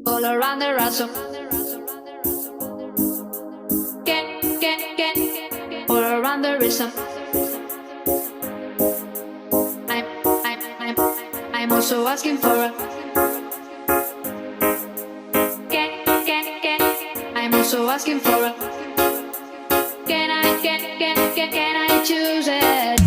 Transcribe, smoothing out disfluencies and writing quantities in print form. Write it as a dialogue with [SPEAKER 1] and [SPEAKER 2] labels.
[SPEAKER 1] all around the ransom. All around the rhythm. I'm also asking for a. I'm also asking for a. Can I choose it?